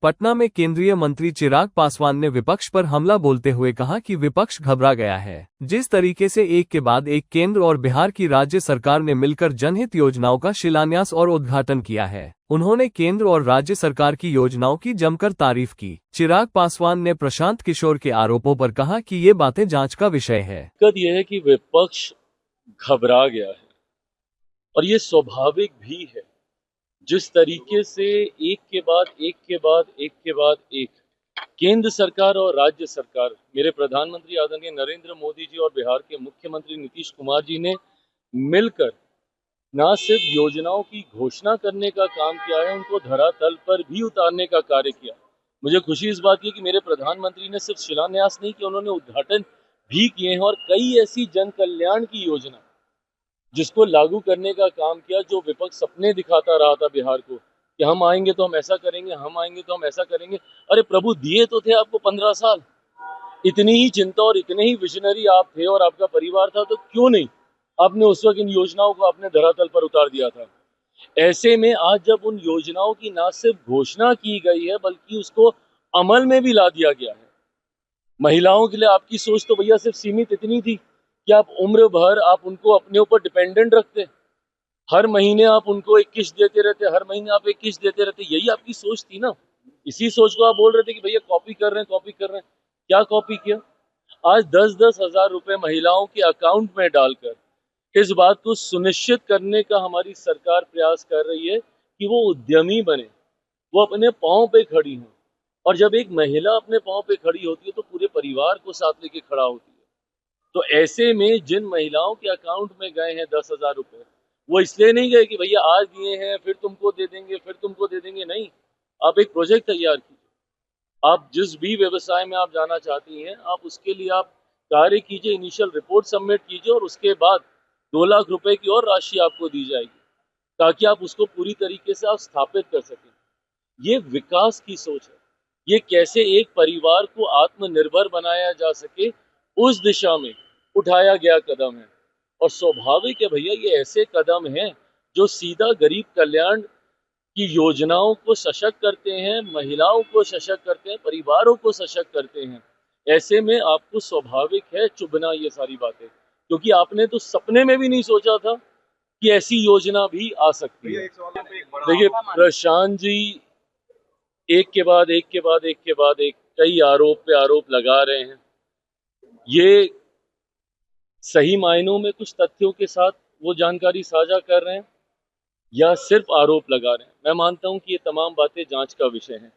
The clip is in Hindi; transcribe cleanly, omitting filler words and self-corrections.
पटना में केंद्रीय मंत्री चिराग पासवान ने विपक्ष पर हमला बोलते हुए कहा कि विपक्ष घबरा गया है। जिस तरीके से एक के बाद एक केंद्र और बिहार की राज्य सरकार ने मिलकर जनहित योजनाओं का शिलान्यास और उद्घाटन किया है, उन्होंने केंद्र और राज्य सरकार की योजनाओं की जमकर तारीफ की। चिराग पासवान ने प्रशांत किशोर के आरोपों पर कहा कि ये बातें जांच का विषय है। दिक्कत यह है कि विपक्ष घबरा गया है और ये स्वाभाविक भी है। जिस तरीके से एक के बाद एक के बाद एक के बाद एक केंद्र सरकार और राज्य सरकार, मेरे प्रधानमंत्री आदरणीय नरेंद्र मोदी जी और बिहार के मुख्यमंत्री नीतीश कुमार जी ने मिलकर न सिर्फ योजनाओं की घोषणा करने का काम किया है, उनको धरातल पर भी उतारने का कार्य किया। मुझे खुशी इस बात की कि मेरे प्रधानमंत्री ने सिर्फ शिलान्यास नहीं किया, उन्होंने उद्घाटन भी किए हैं और कई ऐसी जन कल्याण की योजना जिसको लागू करने का काम किया, जो विपक्ष सपने दिखाता रहा था बिहार को कि हम आएंगे तो हम ऐसा करेंगे, हम आएंगे तो हम ऐसा करेंगे। अरे प्रभु, दिए तो थे आपको 15 साल। इतनी ही चिंता और इतने ही विजनरी आप थे और आपका परिवार था, तो क्यों नहीं आपने उस वक्त इन योजनाओं को अपने धरातल पर उतार दिया था। ऐसे में आज जब उन योजनाओं की न सिर्फ घोषणा की गई है बल्कि उसको अमल में भी ला दिया गया है। महिलाओं के लिए आपकी सोच तो भैया सिर्फ सीमित इतनी थी कि आप उम्र भर आप उनको अपने ऊपर डिपेंडेंट रखते, हर महीने आप उनको एक किस्त देते रहते, हर महीने आप एक किस्त देते रहते। यही आपकी सोच थी ना। इसी सोच को आप बोल रहे थे कि भैया कॉपी कर रहे हैं, कॉपी कर रहे हैं। क्या कॉपी किया? आज 10-10 हजार रुपए महिलाओं के अकाउंट में डालकर इस बात को सुनिश्चित करने का हमारी सरकार प्रयास कर रही है कि वो उद्यमी बने, वो अपने पांव पे खड़ी हो। और जब एक महिला अपने पांव पे खड़ी होती है तो पूरे परिवार को साथ लेके खड़ा होती है। तो ऐसे में जिन महिलाओं के अकाउंट में गए हैं 10,000 रुपए, वो इसलिए नहीं गए कि भैया आज दिए हैं फिर तुमको दे देंगे, फिर तुमको दे देंगे। नहीं, आप एक प्रोजेक्ट तैयार कीजिए। आप जिस भी व्यवसाय में आप जाना चाहती हैं, आप उसके लिए आप कार्य कीजिए, इनिशियल रिपोर्ट सबमिट कीजिए और उसके बाद 2 लाख रुपए की और राशि आपको दी जाएगी ताकि आप उसको पूरी तरीके से आप स्थापित कर सकें। ये विकास की सोच है। ये कैसे एक परिवार को आत्मनिर्भर बनाया जा सके, उस दिशा में उठाया गया कदम है। और स्वाभाविक है भैया, ये ऐसे कदम हैं जो सीधा गरीब कल्याण की योजनाओं को सशक्त करते हैं, महिलाओं को सशक्त करते हैं, परिवारों को सशक्त करते हैं। ऐसे में आपको स्वाभाविक है चुभना ये सारी बातें, क्योंकि आपने तो सपने में भी नहीं सोचा था कि ऐसी योजना भी आ सकती है। देखिए प्रशांत जी एक के बाद एक के बाद एक के बाद एक कई आरोप पे आरोप लगा रहे हैं। ये सही मायनों में कुछ तथ्यों के साथ वो जानकारी साझा कर रहे हैं या सिर्फ आरोप लगा रहे हैं? मैं मानता हूं कि ये तमाम बातें जांच का विषय हैं।